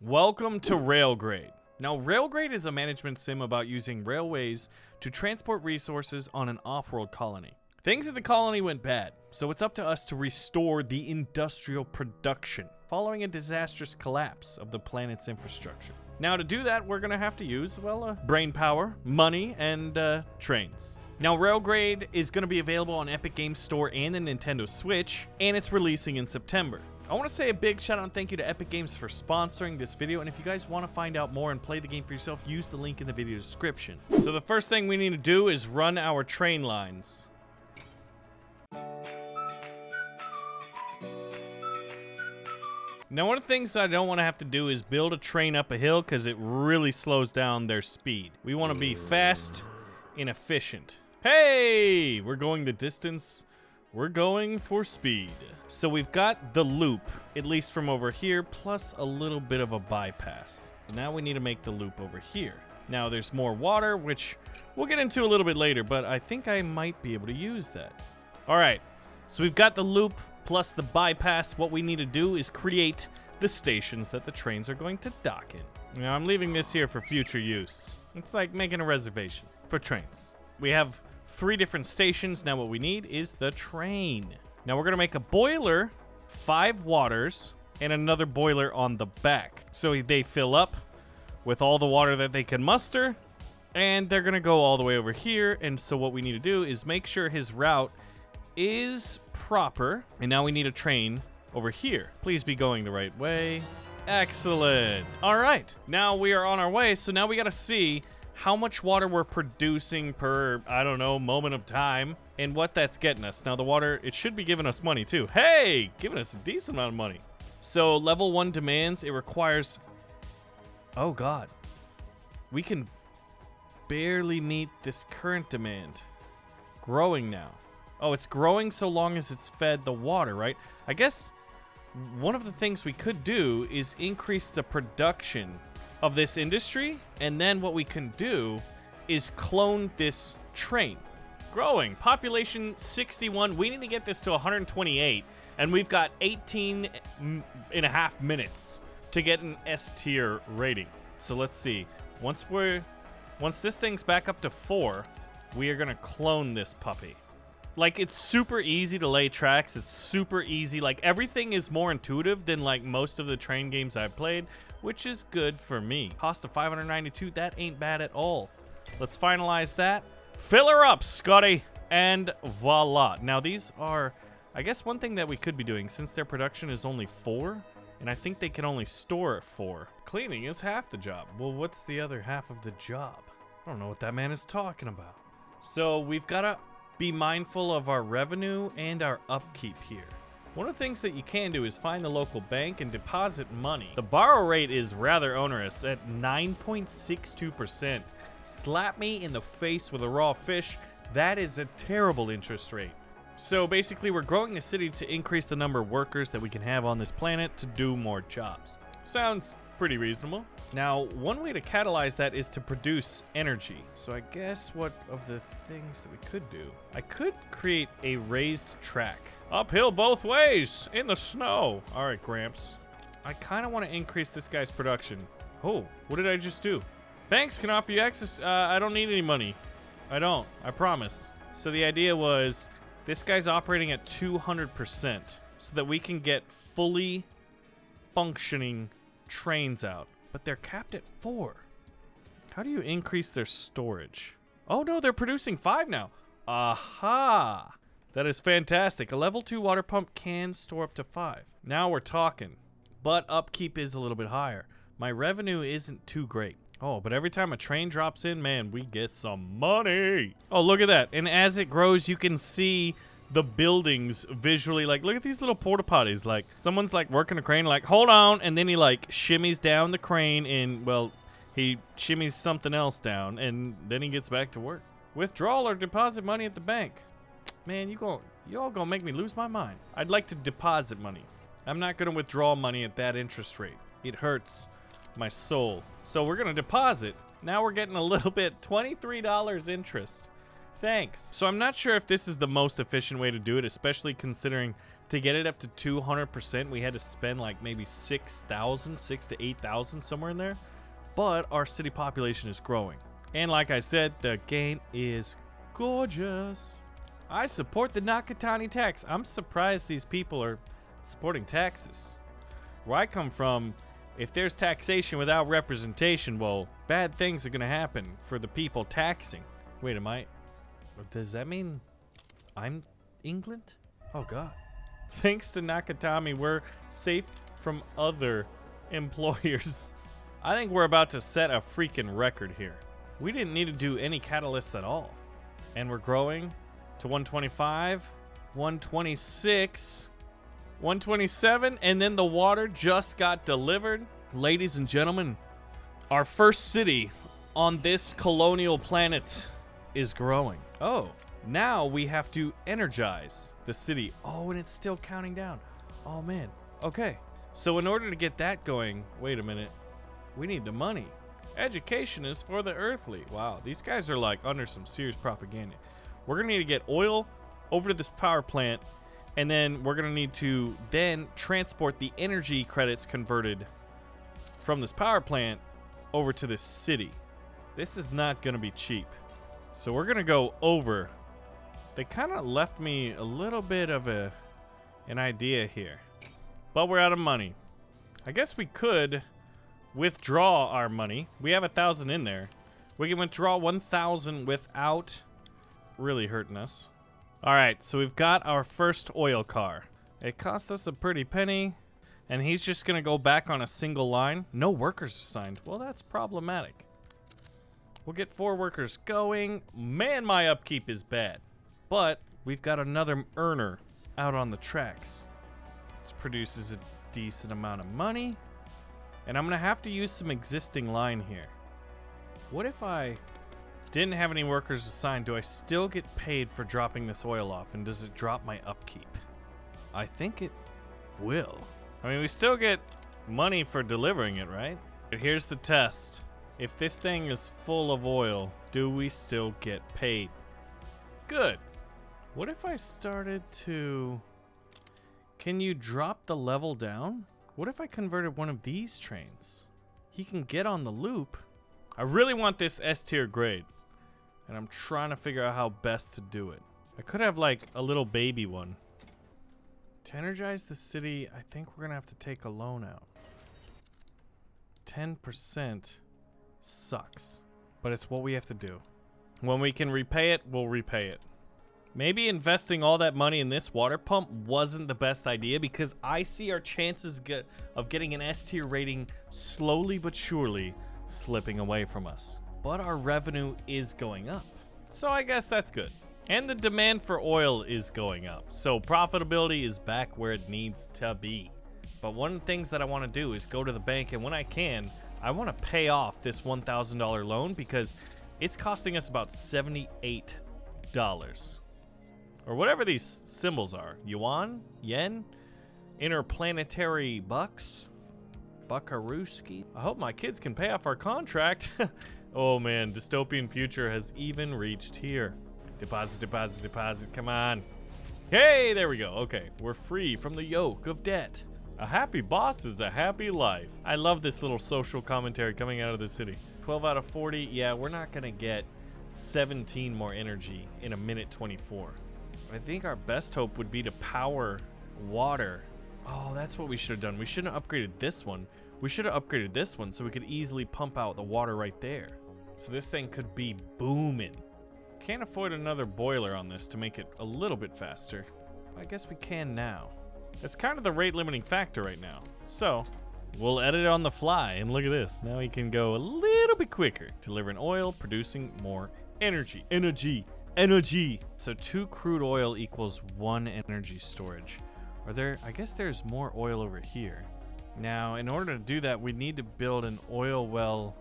Welcome to RAILGRADE. Now, RAILGRADE is a management sim about using railways to transport resources on an off-world colony. Things at the colony went bad, so it's up to us to restore the industrial production following a disastrous collapse of the planet's infrastructure. Now, to do that, we're gonna have to use, well, brain power, money, and trains. Now, RAILGRADE is gonna be available on Epic Games Store and the Nintendo Switch, and it's releasing in September. I want to say a big shout out and thank you to Epic Games for sponsoring this video, and if you guys want to find out more and play the game for yourself, use the link in the video description. So the first thing we need to do is run our train lines. Now, one of the things I don't want to have to do is build a train up a hill because it really slows down their speed. We want to be fast and efficient. Hey, we're going the distance. We're going for speed. So we've got the loop, at least from over here, plus a little bit of a bypass. Now we need to make the loop over here. Now there's more water, which we'll get into a little bit later, but I think I might be able to use that. All right, so we've got the loop plus the bypass. What we need to do is create the stations that the trains are going to dock in. Now I'm leaving this here for future use. It's like making a reservation for trains. We have 3 different stations. Now what we need is the train. Now we're gonna make a boiler, 5 waters, and another boiler on the back. So they fill up with all the water that they can muster, and they're gonna go all the way over here. And so what we need to do is make sure his route is proper. And now we need a train over here. Please be going the right way. Excellent. All right, now we are on our way. So now we gotta see how much water we're producing per, I don't know, moment of time, and what that's getting us. Now the water, it should be giving us money too. Hey, giving us a decent amount of money. So level 1 demands, it requires, oh God, we can barely meet this current demand. Growing now. Oh, it's growing so long as it's fed the water, right? I guess one of the things we could do is increase the production of this industry, and then what we can do is clone this train. Growing, population 61. We need to get this to 128, and we've got 18 and a half minutes to get an S tier rating. So let's see. Once this thing's back up to 4, we are gonna clone this puppy. Like, it's super easy to lay tracks. It's super easy. Like, everything is more intuitive than like most of the train games I've played, which is good for me. Cost of 592, that ain't bad at all. Let's finalize that. Fill her up, Scotty. And voila. Now these are, I guess one thing that we could be doing, since their production is only 4, and I think they can only store at 4. Cleaning is half the job. Well, what's the other half of the job? I don't know what that man is talking about. So we've got to be mindful of our revenue and our upkeep here. One of the things that you can do is find the local bank and deposit money. The borrow rate is rather onerous at 9.62%. Slap me in the face with a raw fish. That is a terrible interest rate. So basically, we're growing the city to increase the number of workers that we can have on this planet to do more jobs. Sounds pretty reasonable. Now, one way to catalyze that is to produce energy. So I guess what of the things that we could do? I could create a raised track. Uphill both ways in the snow. All right, Gramps. I kind of want to increase this guy's production. Oh, what did I just do? Banks can offer you access. I don't need any money. I don't. I promise. So the idea was this guy's operating at 200% so that we can get fully functioning trains out. But they're capped at 4. How do you increase their storage? Oh no, they're producing 5 now. Aha! That is fantastic. A level 2 water pump can store up to 5. Now we're talking. But upkeep is a little bit higher. My revenue isn't too great. Oh, but every time a train drops in, man, we get some money. Oh, look at that. And as it grows, you can see the buildings visually. Like, look at these little porta potties. Like, someone's like working a crane, like, hold on, and then he like shimmies down the crane, and well, he shimmies something else down, and then he gets back to work. Withdrawal or deposit money at the bank. Man, you all gonna make me lose my mind. I'd like to deposit money. I'm not gonna withdraw money at that interest rate. It hurts my soul. So we're gonna deposit. Now we're getting a little bit, $23 interest. Thanks. So I'm not sure if this is the most efficient way to do it, especially considering To get it up to 200%, we had to spend like maybe 6,000, 6,000 to 8,000, somewhere in there. But our city population is growing. And like I said, the game is gorgeous. I support the Nakatani tax. I'm surprised these people are supporting taxes. Where I come from, if there's taxation without representation, well, bad things are going to happen for the people taxing. Wait, does that mean I'm England? Oh, God. Thanks to Nakatami, we're safe from other employers. I think we're about to set a freaking record here. We didn't need to do any catalysts at all. And we're growing to 125, 126, 127, and then the water just got delivered. Ladies and gentlemen, our first city on this colonial planet is growing. Oh, now we have to energize the city. Oh, and it's still counting down. Oh, man. Okay. So in order to get that going, wait a minute. We need the money. Education is for the earthly. Wow, these guys are like under some serious propaganda. We're going to need to get oil over to this power plant, and then we're going to need to then transport the energy credits converted from this power plant over to this city. This is not going to be cheap. So we're going to go over. They kind of left me a little bit of an idea here. But we're out of money. I guess we could withdraw our money. We have 1,000 in there. We can withdraw 1,000 without really hurting us. All right, so we've got our first oil car. It cost us a pretty penny, and he's just going to go back on a single line. No workers assigned. Well, that's problematic. We'll get 4 workers going. Man, my upkeep is bad. But we've got another earner out on the tracks. This produces a decent amount of money. And I'm going to have to use some existing line here. What if I didn't have any workers assigned? Do I still get paid for dropping this oil off? And does it drop my upkeep? I think it will. I mean, we still get money for delivering it, right? But here's the test. If this thing is full of oil, do we still get paid? Good. What if I started to... Can you drop the level down? What if I converted one of these trains? He can get on the loop. I really want this S tier grade, and I'm trying to figure out how best to do it. I could have like a little baby one. To energize the city, I think we're gonna have to take a loan out. 10% sucks, but it's what we have to do. When we can repay it, we'll repay it. Maybe investing all that money in this water pump wasn't the best idea, because I see our chances of getting an S tier rating slowly but surely slipping away from us. But our revenue is going up, so I guess that's good. And the demand for oil is going up, so profitability is back where it needs to be. But one of the things that I want to do is go to the bank, and when I can, I want to pay off this $1,000 loan, because it's costing us about $78. Or whatever these symbols are. Yuan? Yen? Interplanetary bucks? Buckarooski? I hope my kids can pay off our contract. Oh man, dystopian future has even reached here. Deposit, deposit, deposit, come on. Hey, there we go. Okay, we're free from the yoke of debt. A happy boss is a happy life. I love this little social commentary coming out of the city. 12 out of 40. Yeah, we're not gonna get 17 more energy in a minute 24. I think our best hope would be to power water. Oh, that's what we should have done. We shouldn't have upgraded this one. We should have upgraded this one so we could easily pump out the water right there. So this thing could be booming. Can't afford another boiler on this to make it a little bit faster. I guess we can now. It's kind of the rate limiting factor right now. So we'll edit it on the fly, and look at this. Now we can go a little bit quicker, delivering oil, producing more energy. Energy. So 2 crude oil equals 1 energy storage. I guess there's more oil over here. Now, in order to do that, we need to build an oil well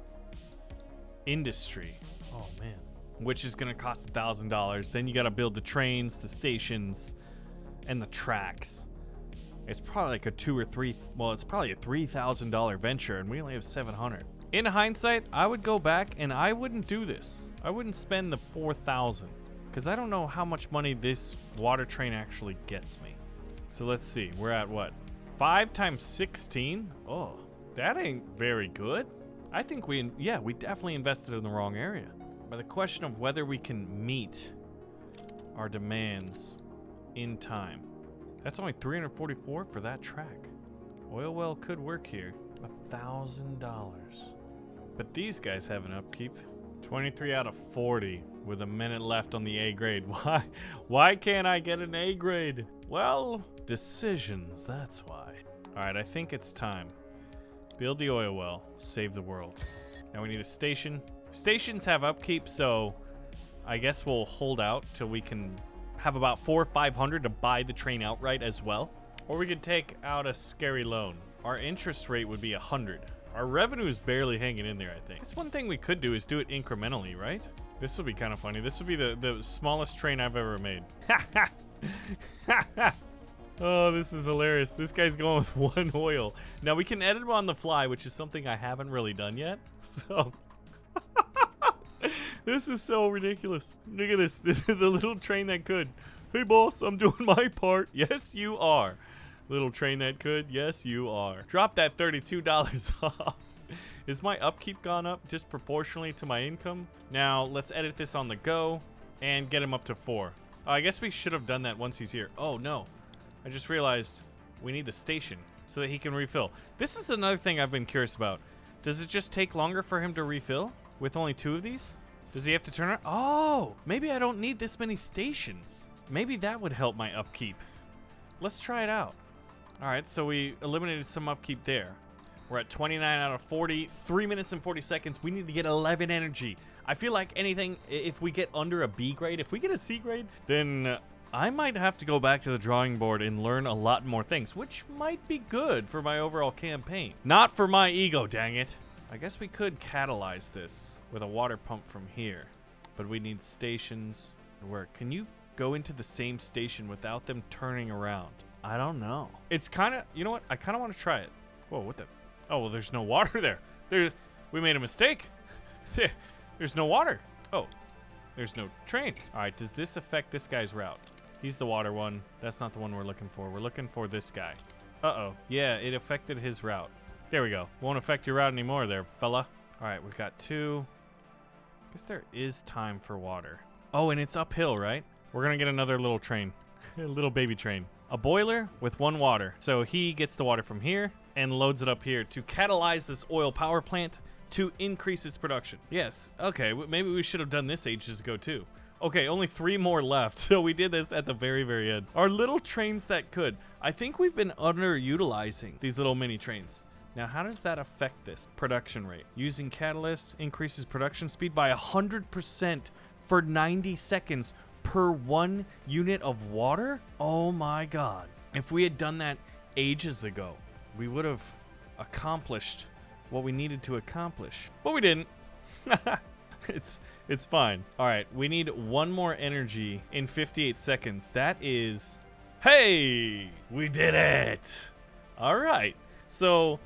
industry. Oh man. Which is gonna cost $1,000. Then you gotta build the trains, the stations, and the tracks. It's probably like a it's probably a $3,000 venture, and we only have 700. In hindsight, I would go back and I wouldn't do this. I wouldn't spend the 4,000, because I don't know how much money this water train actually gets me. So let's see. We're at what? 5 times 16? Oh, that ain't very good. I think we definitely invested in the wrong area. But the question of whether we can meet our demands in time. That's only 344 for that track. Oil well could work here. $1,000. But these guys have an upkeep. 23 out of 40 with a minute left on the A grade. Why can't I get an A grade? Well, decisions, that's why. All right, I think it's time. Build the oil well, save the world. Now we need a station. Stations have upkeep, so I guess we'll hold out till we can have about 400 or 500 to buy the train outright as well. Or we could take out a scary loan. Our interest rate would be 100. Our revenue is barely hanging in there, I think. That's one thing we could do is do it incrementally, right? This would be kind of funny. This would be the smallest train I've ever made. Oh, this is hilarious. This guy's going with 1 oil. Now we can edit them on the fly, which is something I haven't really done yet. So this is so ridiculous. Look at this. This is the little train that could. Hey boss, I'm doing my part. Yes, you are. Little train that could. Yes, you are. Drop that $32 off. Is my upkeep gone up disproportionately to my income? Now, let's edit this on the go and get him up to 4. I guess we should have done that once he's here. Oh, no. I just realized we need the station so that he can refill. This is another thing I've been curious about. Does it just take longer for him to refill with only 2 of these? Does he have to turn around? Oh, maybe I don't need this many stations. Maybe that would help my upkeep. Let's try it out. All right, so we eliminated some upkeep there. We're at 29 out of 40, 3 minutes and 40 seconds. We need to get 11 energy. I feel like anything, if we get under a B grade, if we get a C grade, then I might have to go back to the drawing board and learn a lot more things, which might be good for my overall campaign. Not for my ego, dang it. I guess we could catalyze this with a water pump from here, but we need stations to work. Can you go into the same station without them turning around? I don't know. It's kind of, you know what? I kind of want to try it. Whoa, what the? Oh, well, there's no water there. We made a mistake. There's no water. Oh, there's no train. All right, does this affect this guy's route? He's the water one. That's not the one we're looking for. We're looking for this guy. Uh-oh. Yeah, it affected his route. There we go. Won't affect your route anymore there, fella. All right, we've got 2. I guess there is time for water. Oh, and it's uphill, right? We're going to get another little train. A little baby train. A boiler with 1 water. So he gets the water from here and loads it up here to catalyze this oil power plant to increase its production. Yes. Okay, maybe we should have done this ages ago too. Okay, only 3 more left. So we did this at the very, very end. Our little trains that could. I think we've been underutilizing these little mini trains. Now, how does that affect this production rate? Using catalyst increases production speed by 100% for 90 seconds per 1 unit of water? Oh my God. If we had done that ages ago, we would have accomplished what we needed to accomplish. But we didn't. It's fine. All right, we need 1 more energy in 58 seconds. That is, hey, we did it. All right, so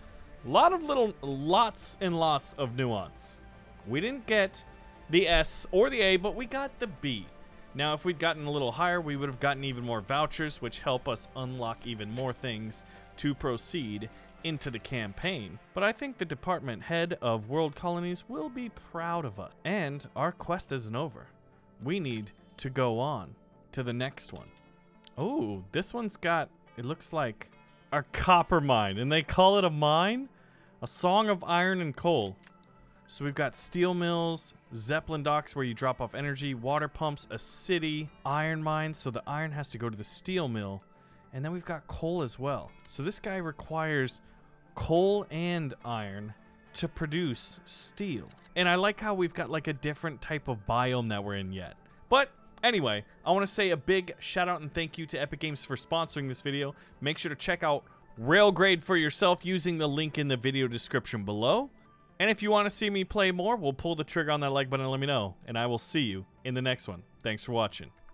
lots and lots of nuance. We didn't get the S or the A, but we got the B. Now, if we'd gotten a little higher, we would have gotten even more vouchers, which help us unlock even more things to proceed into the campaign. But I think the department head of World Colonies will be proud of us. And our quest isn't over. We need to go on to the next one. Oh, this one's got, it looks like a copper mine. And they call it a mine? A song of iron and coal. So we've got steel mills, Zeppelin docks where you drop off energy, water pumps, a city, iron mines. So the iron has to go to the steel mill. And then we've got coal as well. So this guy requires coal and iron to produce steel. And I like how we've got like a different type of biome that we're in yet. But anyway, I want to say a big shout out and thank you to Epic Games for sponsoring this video. Make sure to check out RAILGRADE for yourself using the link in the video description below. And if you want to see me play more, we'll pull the trigger on that like button and let me know. And I will see you in the next one. Thanks for watching.